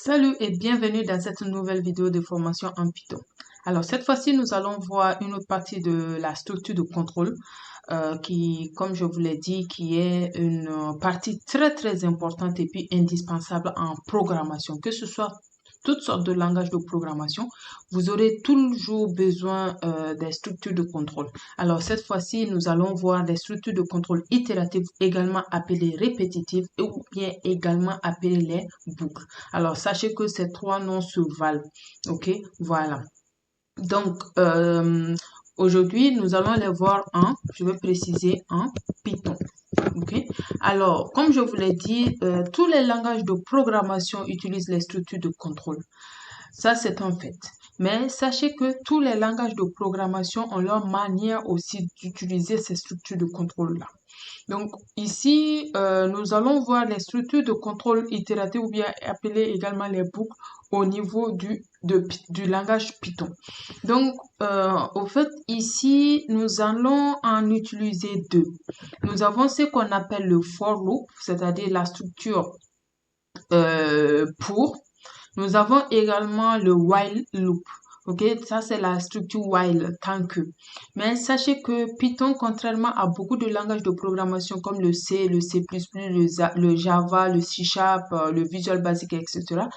Salut et bienvenue dans cette nouvelle vidéo de formation en Python. Alors cette fois-ci, nous allons voir une autre partie de la structure de contrôle qui, comme je vous l'ai dit, qui est une partie très importante et puis indispensable en programmation. Que ce soit toutes sortes de langages de programmation, vous aurez toujours besoin des structures de contrôle. Alors cette fois-ci, nous allons voir des structures de contrôle itératives, également appelées répétitives ou bien également appelées les boucles. Alors sachez que ces trois noms se valent. Ok, voilà. Donc aujourd'hui, nous allons les voir je vais préciser en Python. Ok. Alors, comme je vous l'ai dit, tous les langages de programmation utilisent les structures de contrôle. Ça, c'est un fait. Mais sachez que tous les langages de programmation ont leur manière aussi d'utiliser ces structures de contrôle-là. Donc ici, nous allons voir les structures de contrôle itératives ou bien appelées également les boucles au niveau du langage Python. Donc, au fait, ici, nous allons en utiliser deux. Nous avons ce qu'on appelle le for loop, c'est-à-dire la structure pour. Nous avons également le while loop. Ok, ça c'est la structure while, tant que. Mais sachez que Python, contrairement à beaucoup de langages de programmation comme le C, le C++, le Java, le C#, le Visual Basic, etc.,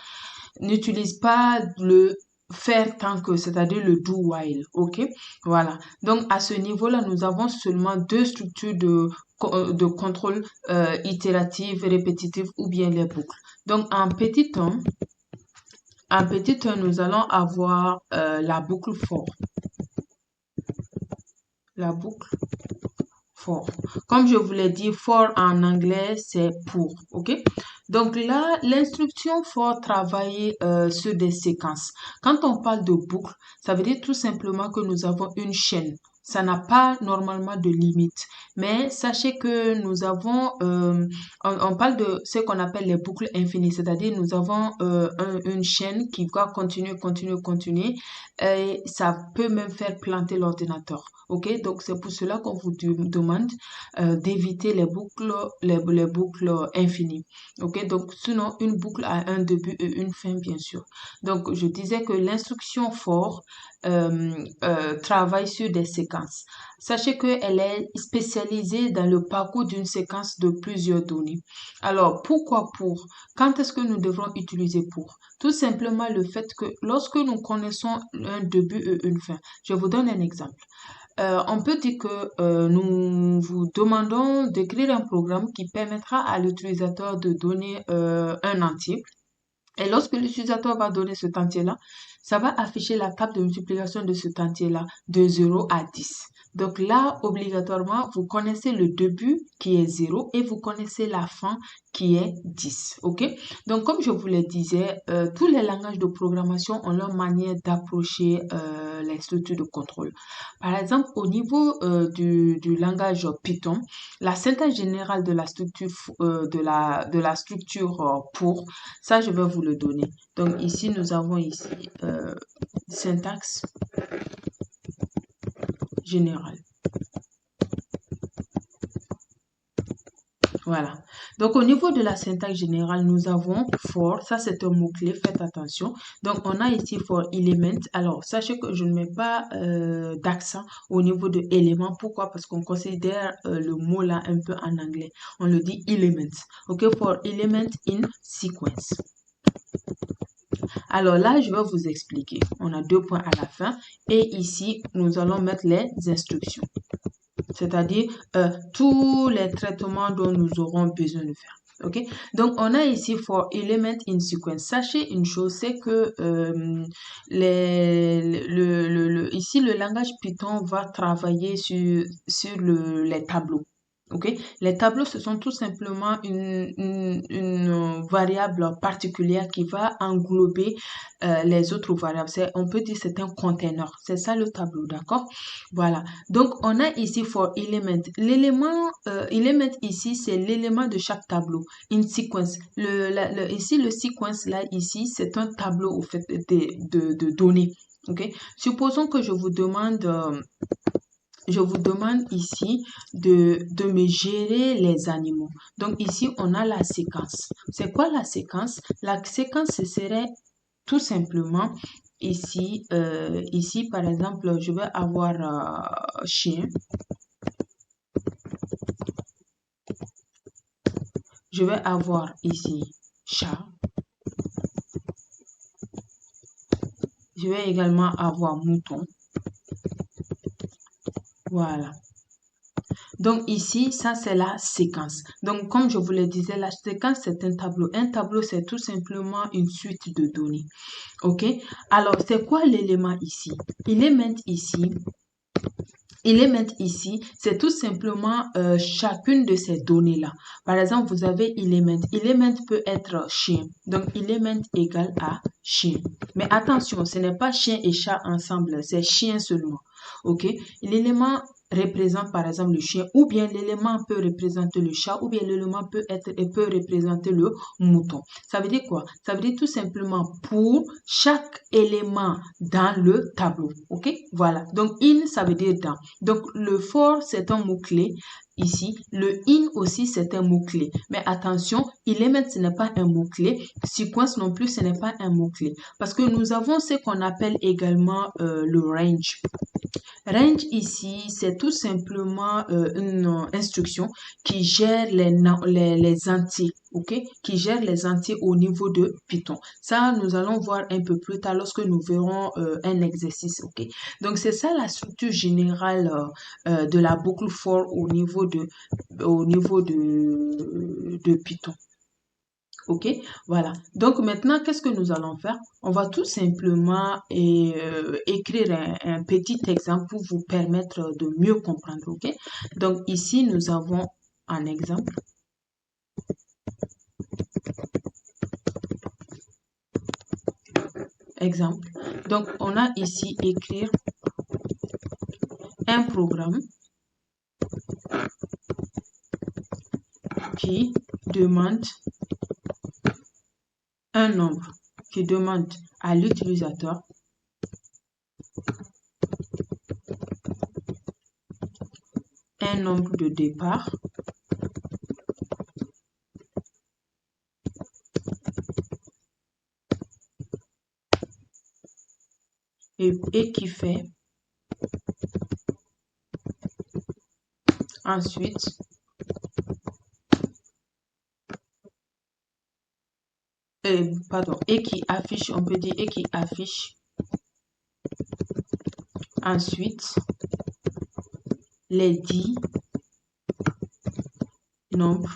n'utilise pas le faire tant que, c'est-à-dire le do while. Ok, voilà. Donc à ce niveau-là, nous avons seulement deux structures de contrôle itérative, répétitive ou bien les boucles. Donc en petit 1, nous allons avoir la boucle for. La boucle for. Comme je vous l'ai dit, for en anglais, c'est pour. OK? Donc là, l'instruction for travaille sur des séquences. Quand on parle de boucle, ça veut dire tout simplement que nous avons une chaîne. Ça n'a pas normalement de limite. Mais sachez que nous avons, on parle de ce qu'on appelle les boucles infinies, c'est-à-dire nous avons une chaîne qui va continuer, et ça peut même faire planter l'ordinateur. Ok, donc c'est pour cela qu'on vous demande d'éviter les boucles infinies. Ok, donc sinon une boucle a un début et une fin bien sûr. Donc je disais que l'instruction for travaille sur des séquences. Sachez qu'elle est spécialisée dans le parcours d'une séquence de plusieurs données. Alors, pourquoi pour? Quand est-ce que nous devrons utiliser pour? Tout simplement le fait que lorsque nous connaissons un début et une fin. Je vous donne un exemple. On peut dire que nous vous demandons d'écrire un programme qui permettra à l'utilisateur de donner un entier. Et lorsque l'utilisateur va donner cet entier-là, ça va afficher la table de multiplication de cet entier-là de 0 à 10. Donc là, obligatoirement, vous connaissez le début qui est 0 et vous connaissez la fin qui est 10. OK? Donc, comme je vous le disais, tous les langages de programmation ont leur manière d'approcher les structures de contrôle. Par exemple, au niveau du langage Python, la syntaxe générale de la structure pour, ça, je vais vous le donner. Donc ici, nous avons ici syntaxe générale. Voilà. Donc, au niveau de la syntaxe générale, nous avons for. Ça, c'est un mot-clé. Faites attention. Donc, on a ici for element. Alors, sachez que je ne mets pas d'accent au niveau de élément. Pourquoi? Parce qu'on considère le mot là un peu en anglais. On le dit element. OK, for element in sequence. Alors là, je vais vous expliquer. On a 2 points à la fin. Et ici, nous allons mettre les instructions. C'est-à-dire tous les traitements dont nous aurons besoin de faire. OK? Donc, on a ici for element in sequence. Sachez une chose, c'est que ici, le langage Python va travailler sur les tableaux. Okay? Les tableaux, ce sont tout simplement une variable particulière qui va englober les autres variables. On peut dire que c'est un container. C'est ça le tableau, d'accord? Voilà. Donc, on a ici for element. L'élément element ici, c'est l'élément de chaque tableau. In sequence. Ici, le sequence, là, ici, c'est un tableau au fait de données. OK? Supposons que je vous demande je vous demande ici de me gérer les animaux. Donc ici, on a la séquence. C'est quoi la séquence? La séquence, ce serait tout simplement ici, ici par exemple, je vais avoir chien. Je vais avoir ici chat. Je vais également avoir mouton. Voilà. Donc ici, ça c'est la séquence. Donc comme je vous le disais, la séquence c'est un tableau. Un tableau c'est tout simplement une suite de données. Ok? Alors c'est quoi l'élément ici? L'élément ici, c'est tout simplement chacune de ces données-là. Par exemple, vous avez element. Element peut être chien. Donc, element égale à chien. Mais attention, ce n'est pas chien et chat ensemble, c'est chien seulement. OK? L'élément représente par exemple le chien, ou bien l'élément peut représenter le chat, ou bien l'élément peut représenter le mouton. Ça veut dire quoi? Ça veut dire tout simplement pour chaque élément dans le tableau. OK? Voilà. Donc, in, ça veut dire dans. Donc, le for, c'est un mot-clé. Ici, le in aussi, c'est un mot-clé. Mais attention, element, ce n'est pas un mot-clé. Sequence non plus, ce n'est pas un mot-clé. Parce que nous avons ce qu'on appelle également le range. Range ici, c'est tout simplement une instruction qui gère les entiers, ok? Qui gère les entiers au niveau de Python. Ça, nous allons voir un peu plus tard lorsque nous verrons un exercice, ok? Donc, c'est ça la structure générale de la boucle for au niveau de Python. Ok, voilà. Donc maintenant, qu'est-ce que nous allons faire? On va tout simplement écrire un petit exemple pour vous permettre de mieux comprendre. Ok, donc ici, nous avons un exemple. Exemple. Donc, on a ici écrire un programme qui demande un nombre, qui demande à l'utilisateur un nombre de départ et qui fait ensuite et qui affiche, on peut dire, et qui affiche ensuite les 10 nombres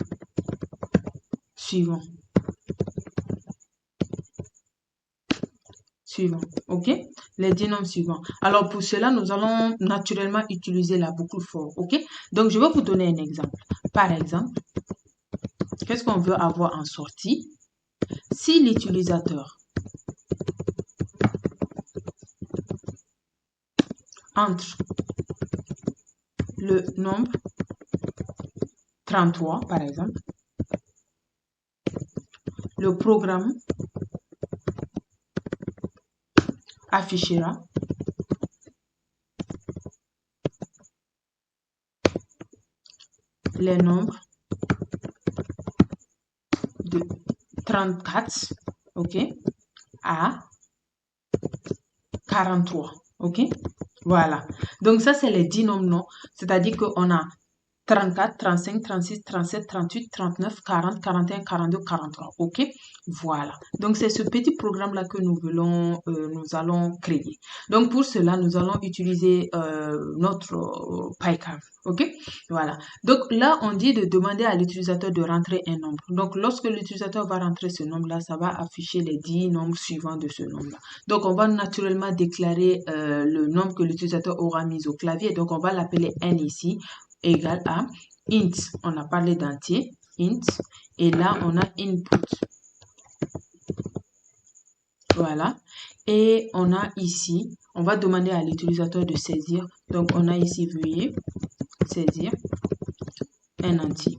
suivants. Ok? Les 10 nombres suivants. Alors, pour cela, nous allons naturellement utiliser la boucle for, ok? Donc, je vais vous donner un exemple. Par exemple, qu'est-ce qu'on veut avoir en sortie? Si l'utilisateur entre le nombre 33, par exemple, le programme affichera les nombres de 34, ok, à 43, ok. Voilà. Donc, ça, c'est les 10 nombres, non? C'est-à-dire qu'on a 34, 35, 36, 37, 38, 39, 40, 41, 42, 43. OK? Voilà. Donc, c'est ce petit programme-là que nous allons créer. Donc, pour cela, nous allons utiliser notre PyCharm. OK? Voilà. Donc, là, on dit de demander à l'utilisateur de rentrer un nombre. Donc, lorsque l'utilisateur va rentrer ce nombre-là, ça va afficher les 10 nombres suivants de ce nombre-là. Donc, on va naturellement déclarer le nombre que l'utilisateur aura mis au clavier. Donc, on va l'appeler n ici, égale à int. On a parlé d'entier, int. Et là, on a input. Voilà. Et on a ici, on va demander à l'utilisateur de saisir. Donc, on a ici, veuillez saisir un entier.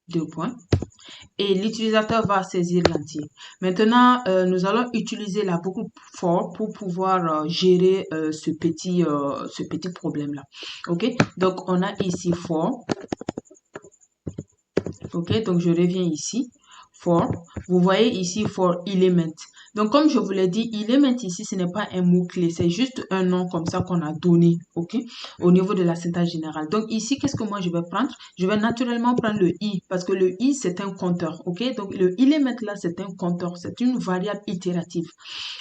2 points. et l'utilisateur va saisir l'entier. Maintenant, nous allons utiliser la boucle for pour pouvoir gérer ce petit problème-là. OK? Donc, on a ici for. OK? Donc, je reviens ici. For. Vous voyez ici for element. Donc, comme je vous l'ai dit, element ici, ce n'est pas un mot-clé. C'est juste un nom comme ça qu'on a donné, OK, au niveau de la syntaxe générale. Donc, ici, qu'est-ce que moi, je vais prendre? Je vais naturellement prendre le i parce que le i, c'est un compteur, OK? Donc, le element là, c'est un compteur. C'est une variable itérative,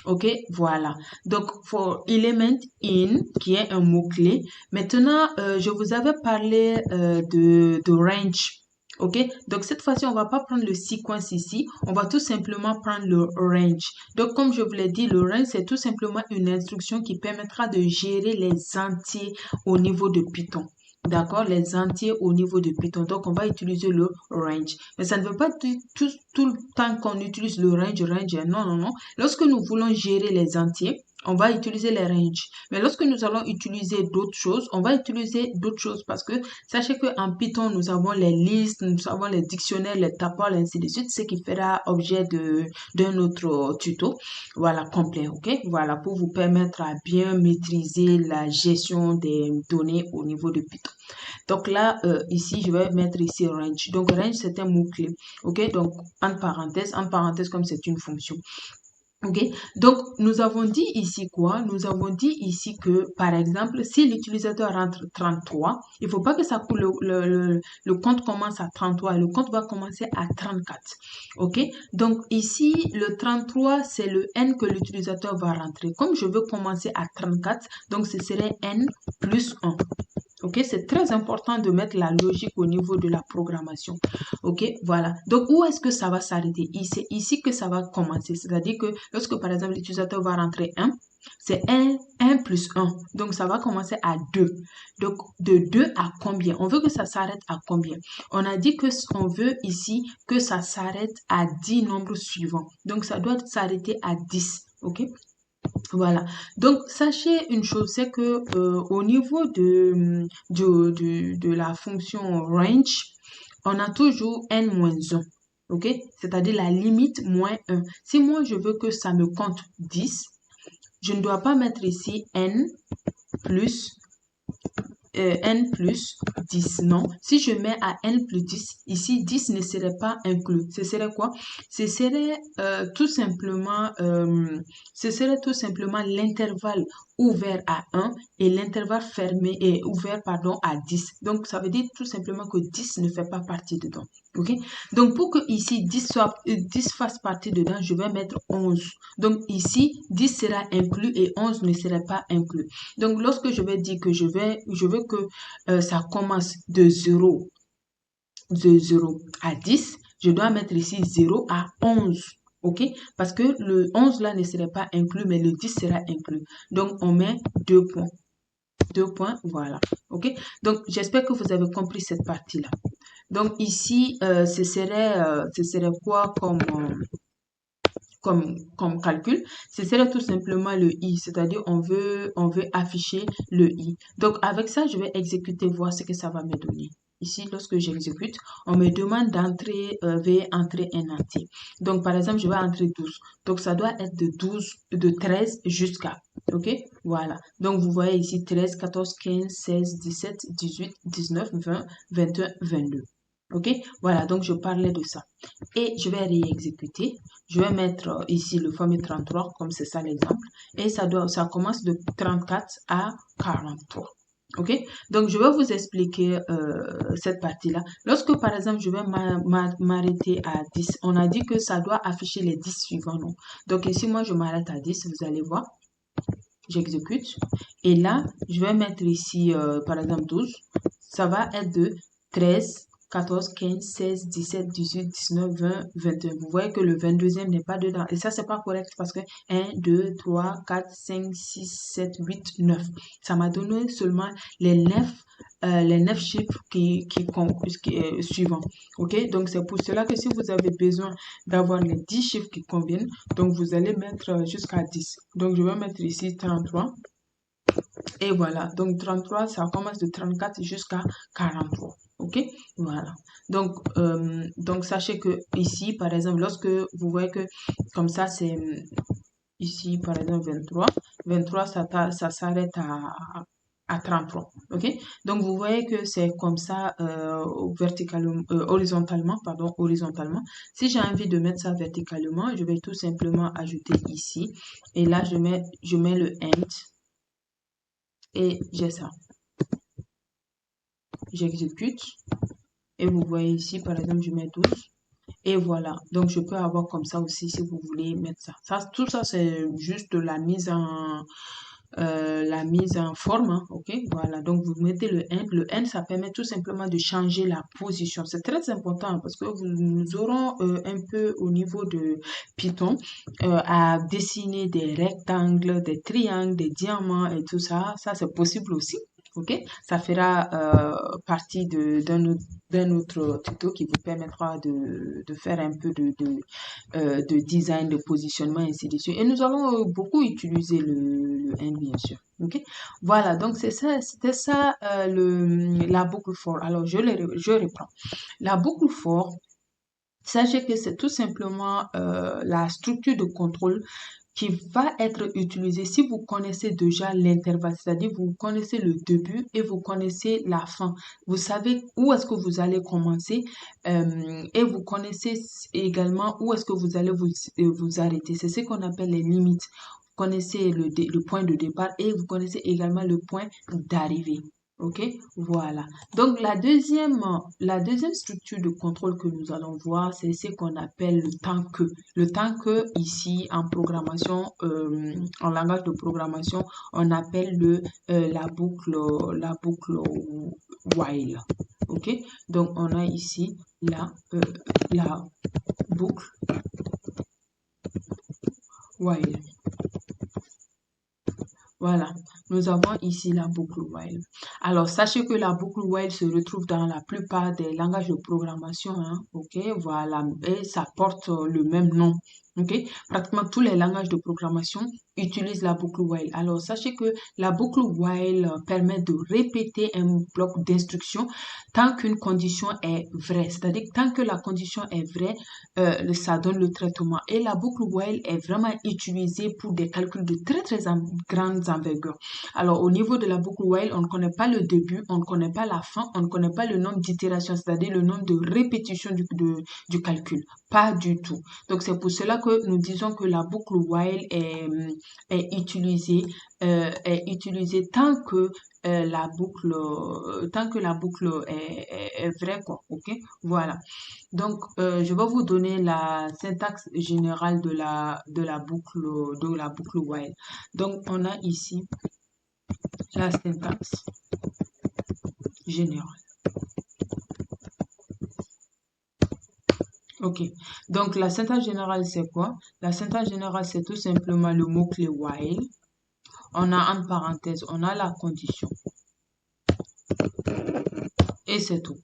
OK? Voilà. Donc, for element in, qui est un mot-clé. Maintenant, je vous avais parlé de range. OK? Donc, cette fois-ci, on va pas prendre le sequence ici. On va tout simplement prendre le range. Donc, comme je vous l'ai dit, le range, c'est tout simplement une instruction qui permettra de gérer les entiers au niveau de Python. D'accord? Les entiers au niveau de Python. Donc, on va utiliser le range. Mais ça ne veut pas dire tout le temps qu'on utilise le range. Non, non, non. Lorsque nous voulons gérer les entiers, on va utiliser les ranges. Mais lorsque nous allons utiliser d'autres choses, on va utiliser d'autres choses parce que sachez qu'en Python, nous avons les listes, nous avons les dictionnaires, les tables, ainsi de suite, ce qui fera objet d'un autre tuto, voilà, complet, OK? Voilà, pour vous permettre à bien maîtriser la gestion des données au niveau de Python. Donc là, ici, je vais mettre ici range. Donc range, c'est un mot-clé, OK? Donc, en parenthèse, comme c'est une fonction. OK, donc nous avons dit ici quoi? Nous avons dit ici que, par exemple, si l'utilisateur rentre 33, il ne faut pas que ça coule, le compte commence à 33 et le compte va commencer à 34. OK, donc ici, le 33, c'est le n que l'utilisateur va rentrer. Comme je veux commencer à 34, donc ce serait n plus 1. OK, c'est très important de mettre la logique au niveau de la programmation. OK, voilà. Donc, où est-ce que ça va s'arrêter? C'est ici que ça va commencer. C'est-à-dire que lorsque, par exemple, l'utilisateur va rentrer 1, c'est 1 plus 1. Donc, ça va commencer à 2. Donc, de 2 à combien? On veut que ça s'arrête à combien? On a dit que on veut ici que ça s'arrête à 10 nombres suivants. Donc, ça doit s'arrêter à 10. OK? Voilà. Donc, sachez une chose, c'est que au niveau de la fonction range, on a toujours n-1. OK? C'est-à-dire la limite moins 1. Si moi, je veux que ça me compte 10, je ne dois pas mettre ici n plus 10. Non. Si je mets à n plus 10, ici 10 ne serait pas inclus. Ce serait quoi? Ce serait tout simplement l'intervalle ouvert à 1 et l'intervalle fermé et ouvert pardon à 10. Donc ça veut dire tout simplement que 10 ne fait pas partie dedans. OK? Donc pour que ici 10 fasse partie dedans, je vais mettre 11. Donc ici 10 sera inclus et 11 ne serait pas inclus. Donc lorsque je vais dire que je veux que ça commence de 0 à 10, je dois mettre ici 0 à 11. OK? Parce que le 11 là ne serait pas inclus, mais le 10 sera inclus. Donc, on met 2 points. 2 points, voilà. OK? Donc, j'espère que vous avez compris cette partie-là. Donc, ici, ce serait quoi comme calcul? Ce serait tout simplement le i, c'est-à-dire on veut afficher le i. Donc, avec ça, je vais exécuter, voir ce que ça va me donner. Ici, lorsque j'exécute, on me demande d'entrer, veuillez entrer un entier. Donc, par exemple, je vais entrer 12. Donc, ça doit être de 13 jusqu'à. OK? Voilà. Donc, vous voyez ici 13, 14, 15, 16, 17, 18, 19, 20, 21, 22. OK? Voilà. Donc, je parlais de ça. Et je vais réexécuter. Je vais mettre ici le fameux 33, comme c'est ça l'exemple. Et ça commence de 34 à 43. OK? Donc, je vais vous expliquer cette partie-là. Lorsque, par exemple, je vais m'arrêter à 10, on a dit que ça doit afficher les 10 suivants, non? Donc, ici, moi, je m'arrête à 10, vous allez voir. J'exécute. Et là, je vais mettre ici, par exemple, 12. Ça va être de 13, 14, 15, 16, 17, 18, 19, 20, 21. Vous voyez que le 22e n'est pas dedans. Et ça, c'est pas correct parce que 1, 2, 3, 4, 5, 6, 7, 8, 9. Ça m'a donné seulement les 9 chiffres qui suivants. OK? Donc, c'est pour cela que si vous avez besoin d'avoir les 10 chiffres qui conviennent, donc vous allez mettre jusqu'à 10. Donc, je vais mettre ici 33. Et voilà. Donc, 33, ça commence de 34 jusqu'à 43. Ok, voilà. Donc sachez que ici, par exemple, lorsque vous voyez que comme ça, c'est ici, par exemple, 23 ça s'arrête à 33. Ok, donc vous voyez que c'est comme ça verticalement, horizontalement, pardon, horizontalement. Si j'ai envie de mettre ça verticalement, je vais tout simplement ajouter ici. Et là, je mets le end et j'ai ça. J'exécute. Et vous voyez ici, par exemple, je mets 12. Et voilà. Donc, je peux avoir comme ça aussi si vous voulez mettre ça. Tout ça, c'est juste la mise en forme. Hein, ok. Voilà. Donc, vous mettez le end. Le end, ça permet tout simplement de changer la position. C'est très important parce que nous aurons un peu au niveau de Python à dessiner des rectangles, des triangles, des diamants et tout ça. Ça, c'est possible aussi. Ok, ça fera partie d'un autre tuto qui vous permettra de faire un peu de design, de positionnement, ainsi de suite. Et nous allons beaucoup utiliser le N, bien sûr. Ok, voilà, donc c'était ça la boucle for. Alors, je reprends. La boucle for, sachez que c'est tout simplement la structure de contrôle qui va être utilisée si vous connaissez déjà l'intervalle, c'est-à-dire vous connaissez le début et vous connaissez la fin. Vous savez où est-ce que vous allez commencer et vous connaissez également où est-ce que vous allez vous arrêter. C'est ce qu'on appelle les limites. Vous connaissez le point de départ et vous connaissez également le point d'arrivée. Ok, voilà. Donc la deuxième structure de contrôle que nous allons voir, c'est ce qu'on appelle le temps que. Le temps que ici en programmation, en langage de programmation, on appelle la boucle while. Ok, donc on a ici la boucle while. Voilà, nous avons ici la boucle while. Alors, sachez que la boucle while se retrouve dans la plupart des langages de programmation, hein, ok, voilà, et ça porte le même nom, ok. Pratiquement tous les langages de programmation utilisent la boucle while. Alors, sachez que la boucle while permet de répéter un bloc d'instructions tant qu'une condition est vraie, c'est-à-dire tant que la condition est vraie, ça donne le traitement. Et la boucle while est vraiment utilisée pour des calculs de très grandes envergures. Alors, au niveau de la boucle while, on ne connaît pas le début, on ne connaît pas la fin, on ne connaît pas le nombre d'itérations, c'est-à-dire le nombre de répétitions du calcul. Pas du tout. Donc, c'est pour cela que nous disons que la boucle while est utilisée tant que la boucle est vraie, quoi. Ok? Voilà. Donc, je vais vous donner la syntaxe générale de la boucle while. Donc, on a ici la syntaxe générale. Ok. Donc, la syntaxe générale, c'est quoi? La syntaxe générale, c'est tout simplement le mot-clé while. On a en parenthèse, on a la condition. Et c'est tout.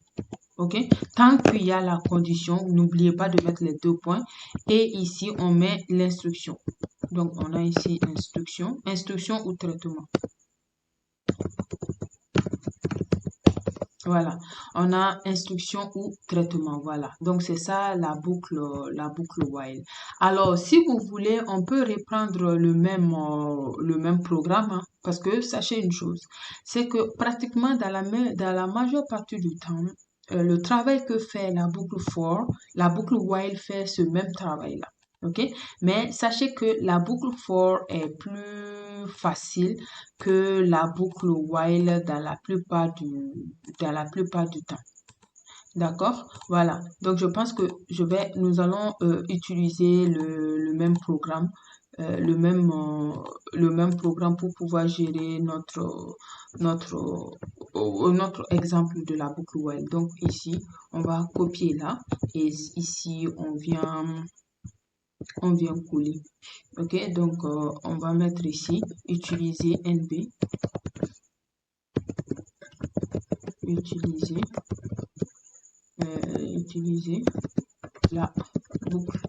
Ok, tant qu'il y a la condition, n'oubliez pas de mettre les deux points. Et ici, on met l'instruction. Donc, on a ici instruction ou traitement. Voilà, on a instruction ou traitement. Voilà, donc c'est ça la boucle while. Alors, si vous voulez, on peut reprendre le même programme, hein, parce que sachez une chose, c'est que pratiquement dans la majeure partie du temps, le travail que fait la boucle for, la boucle while fait ce même travail-là. Ok, mais sachez que la boucle for est plus facile que la boucle while dans la plupart du temps. D'accord? Voilà. Donc, je pense que nous allons utiliser le même programme, le même programme pour pouvoir gérer notre exemple de la boucle while. Donc, ici, on va copier là et ici, on vient coller. Ok? Donc, on va mettre ici, utiliser NB, utiliser la boucle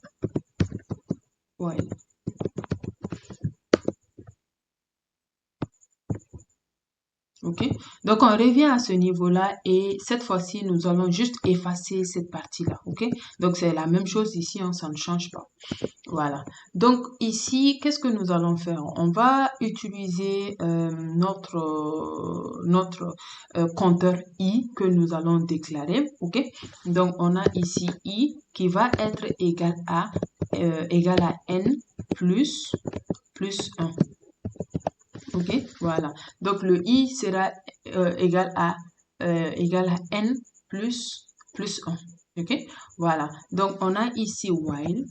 while. Ok, Donc, on revient à ce niveau-là et cette fois-ci, nous allons juste effacer cette partie-là, ok? Donc, c'est la même chose ici, hein, ça ne change pas. Voilà. Donc, ici, qu'est-ce que nous allons faire? On va utiliser notre compteur I que nous allons déclarer, ok? Donc, on a ici I qui va être égal à n plus 1. Ok, voilà. Donc, le I sera égal à n plus 1. Ok, voilà. Donc, on a ici while.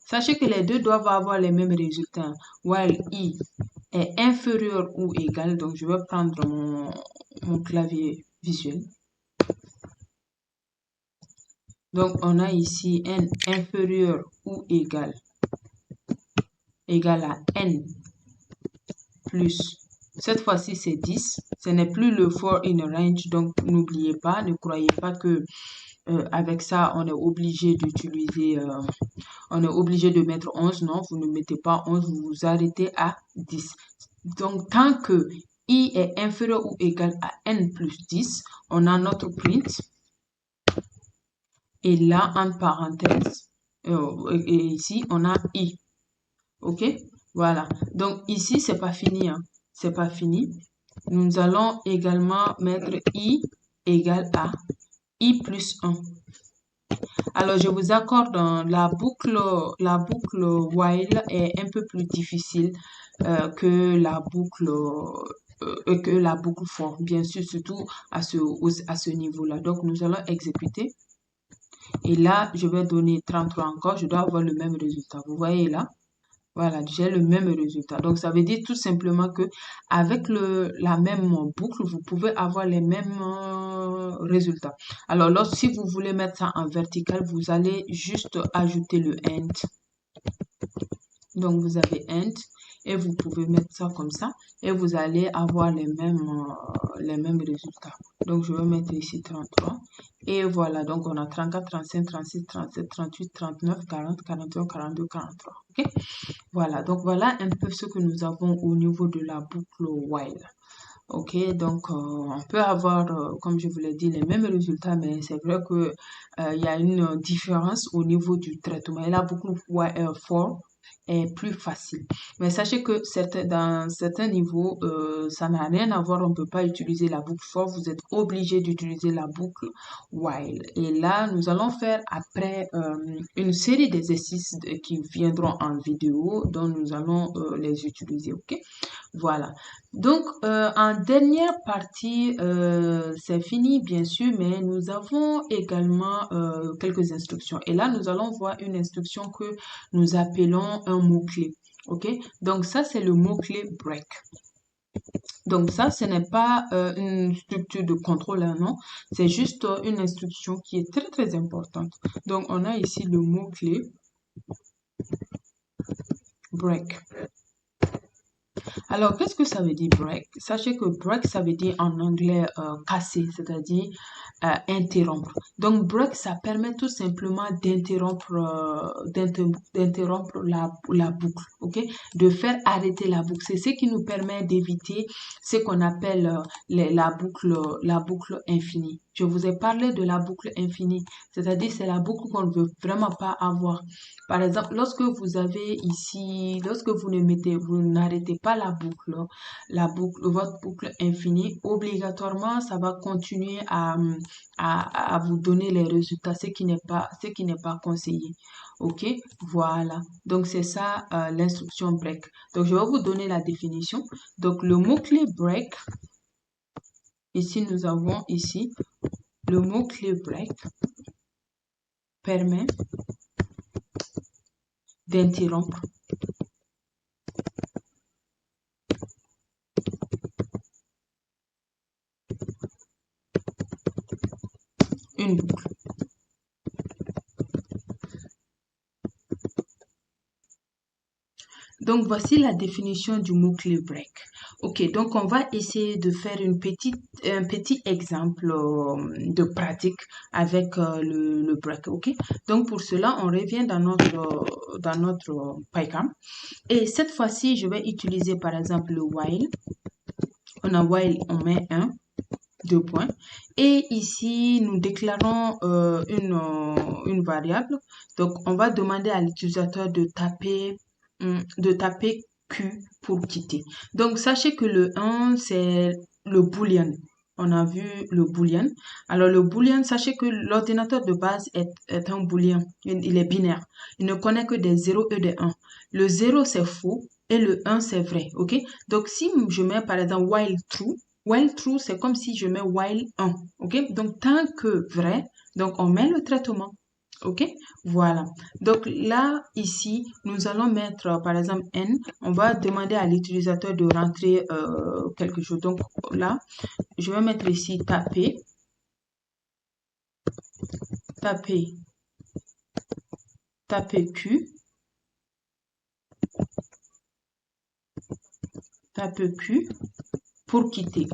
Sachez que les deux doivent avoir les mêmes résultats. While I est inférieur ou égal, donc je vais prendre mon clavier visuel. Donc, on a ici n inférieur ou égal à n plus, cette fois-ci c'est 10. Ce n'est plus le for in a range, donc n'oubliez pas, ne croyez pas que avec ça on est obligé d'utiliser, on est obligé de mettre 11. Non, vous ne mettez pas 11, vous vous arrêtez à 10. Donc, tant que I est inférieur ou égal à n plus 10, on a notre print. Et là, en parenthèse, et ici, on a I. OK? Voilà. Donc, ici, c'est pas fini. Hein. C'est pas fini. Nous allons également mettre I égale à I plus 1. Alors, je vous accorde, la boucle while est un peu plus difficile que la boucle for, bien sûr, surtout à ce niveau-là. Donc, nous allons exécuter. Et là, je vais donner 33 encore. Je dois avoir le même résultat. Vous voyez là? Voilà, j'ai le même résultat. Donc, ça veut dire tout simplement que avec la même boucle, vous pouvez avoir les mêmes résultats. Alors, si vous voulez mettre ça en vertical, vous allez juste ajouter le end. Donc, vous avez end et vous pouvez mettre ça comme ça et vous allez avoir les mêmes résultats. Donc, je vais mettre ici 33 et voilà. Donc, on a 34, 35, 36, 37, 38, 39, 40, 41, 42, 43. OK? Voilà. Donc, voilà un peu ce que nous avons au niveau de la boucle while. Ok, donc on peut avoir, comme je vous l'ai dit, les mêmes résultats, mais c'est vrai que il y a une différence au niveau du traitement. Et la boucle for est plus facile. Mais sachez que dans certains niveaux, ça n'a rien à voir. On ne peut pas utiliser la boucle for. Vous êtes obligé d'utiliser la boucle while. Et là, nous allons faire après une série d'exercices qui viendront en vidéo, dont nous allons les utiliser. Ok, voilà. Donc, en dernière partie, c'est fini bien sûr, mais nous avons également quelques instructions. Et là, nous allons voir une instruction que nous appelons un mot-clé. OK? Donc, ça, c'est le mot-clé break. Donc, ça, ce n'est pas une structure de contrôle, hein, non. C'est juste une instruction qui est très, très importante. Donc, on a ici le mot-clé break. Alors, qu'est-ce que ça veut dire break? Sachez que break, ça veut dire en anglais casser, c'est-à-dire interrompre. Donc, break, ça permet tout simplement d'interrompre la boucle, ok? De faire arrêter la boucle. C'est ce qui nous permet d'éviter ce qu'on appelle la boucle infinie. Je vous ai parlé de la boucle infinie, c'est-à-dire c'est la boucle qu'on ne veut vraiment pas avoir. Par exemple, lorsque vous avez ici, lorsque vous n'arrêtez pas votre boucle infinie, obligatoirement, ça va continuer à vous donner les résultats, ce qui n'est pas conseillé. OK, voilà. Donc, c'est ça l'instruction break. Donc, je vais vous donner la définition. Donc, le mot-clé break, ici, nous avons ici le mot-clé break permet d'interrompre une boucle. Donc, voici la définition du mot-clé break. Ok, donc on va essayer de faire un petit exemple de pratique avec le break. Ok, donc pour cela, on revient dans notre PyCharm. Et cette fois-ci, je vais utiliser par exemple le while. On a while, on met 1, 2 points. Et ici, nous déclarons une variable. Donc, on va demander à l'utilisateur de taper Q pour quitter. Donc, sachez que le 1, c'est le boolean. On a vu le boolean. Alors, le boolean, sachez que l'ordinateur de base est un boolean. Il est binaire. Il ne connaît que des 0 et des 1. Le 0, c'est faux et le 1, c'est vrai. OK? Donc, si je mets, par exemple, while true, c'est comme si je mets while 1. OK? Donc, tant que vrai, donc on met le traitement. OK? Voilà. Donc là, ici, nous allons mettre, par exemple, n. On va demander à l'utilisateur de rentrer quelque chose. Donc là, je vais mettre ici taper Q. Taper Q pour quitter.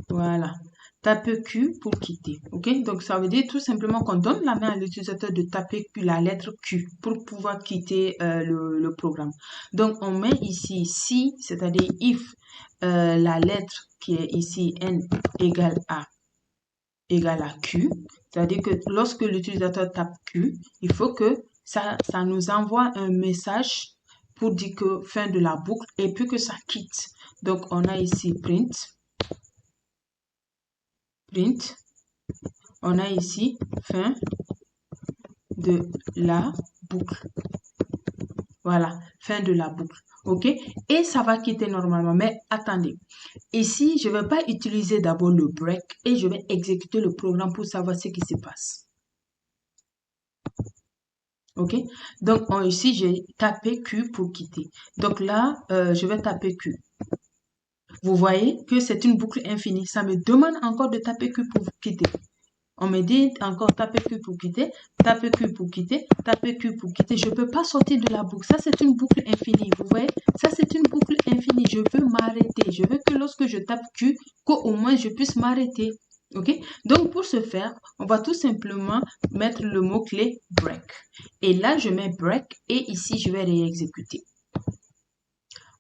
Voilà. Taper Q pour quitter. OK? Donc, ça veut dire tout simplement qu'on donne la main à l'utilisateur de taper la lettre Q pour pouvoir quitter le programme. Donc, on met ici si, c'est-à-dire if la lettre qui est ici N égale à Q. C'est-à-dire que lorsque l'utilisateur tape Q, il faut que ça nous envoie un message pour dire que fin de la boucle et puis que ça quitte. Donc, on a ici print. On a ici fin de la boucle. Voilà, fin de la boucle. OK? Et ça va quitter normalement. Mais attendez, ici, je ne vais pas utiliser d'abord le break et je vais exécuter le programme pour savoir ce qui se passe. OK? Donc, ici, j'ai tapé Q pour quitter. Donc là, je vais taper Q. Vous voyez que c'est une boucle infinie. Ça me demande encore de taper Q pour quitter. On me dit encore taper Q pour quitter, taper Q pour quitter, taper Q pour quitter. Je ne peux pas sortir de la boucle. Ça, c'est une boucle infinie. Vous voyez? Ça, c'est une boucle infinie. Je veux m'arrêter. Je veux que lorsque je tape Q, qu'au moins je puisse m'arrêter. OK? Donc, pour ce faire, on va tout simplement mettre le mot-clé break. Et là, je mets break et ici, je vais réexécuter.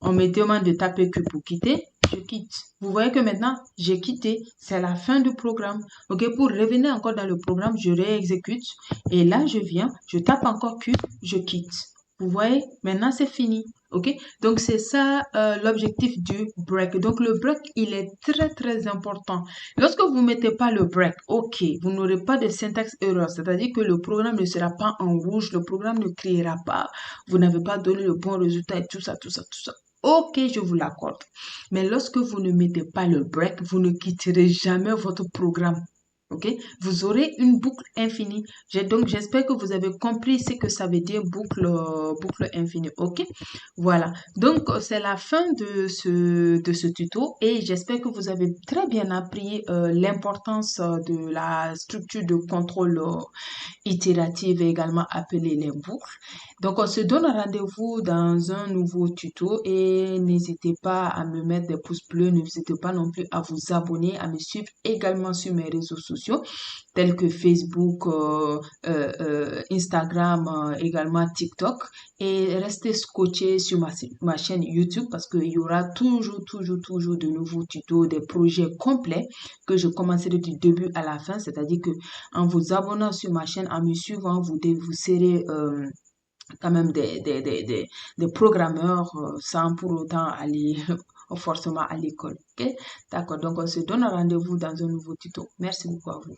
On me demande de taper Q pour quitter. Je quitte. Vous voyez que maintenant, j'ai quitté. C'est la fin du programme. OK, pour revenir encore dans le programme, je réexécute. Et là, je viens, je tape encore Q, je quitte. Vous voyez, maintenant, c'est fini. OK, donc c'est ça l'objectif du break. Donc, le break, il est très, très important. Lorsque vous ne mettez pas le break, OK, vous n'aurez pas de syntaxe error. C'est-à-dire que le programme ne sera pas en rouge. Le programme ne criera pas. Vous n'avez pas donné le bon résultat et tout ça, tout ça, tout ça. OK, je vous l'accorde. Mais lorsque vous ne mettez pas le break, vous ne quitterez jamais votre programme. OK? Vous aurez une boucle infinie. Donc, j'espère que vous avez compris ce que ça veut dire boucle infinie. OK? Voilà. Donc, c'est la fin de ce tuto et j'espère que vous avez très bien appris l'importance de la structure de contrôle itérative et également appelée les boucles. Donc, on se donne rendez-vous dans un nouveau tuto et n'hésitez pas à me mettre des pouces bleus, n'hésitez pas non plus à vous abonner, à me suivre également sur mes réseaux sociaux tels que Facebook, Instagram, également TikTok et restez scotchés sur ma chaîne YouTube parce qu'il y aura toujours de nouveaux tutos, des projets complets que je commencerai du début à la fin, c'est-à-dire que en vous abonnant sur ma chaîne, en me suivant, vous serez quand même des programmeurs sans pour autant aller forcément à l'école. OK? D'accord, donc on se donne rendez-vous dans un nouveau tuto. Merci beaucoup à vous.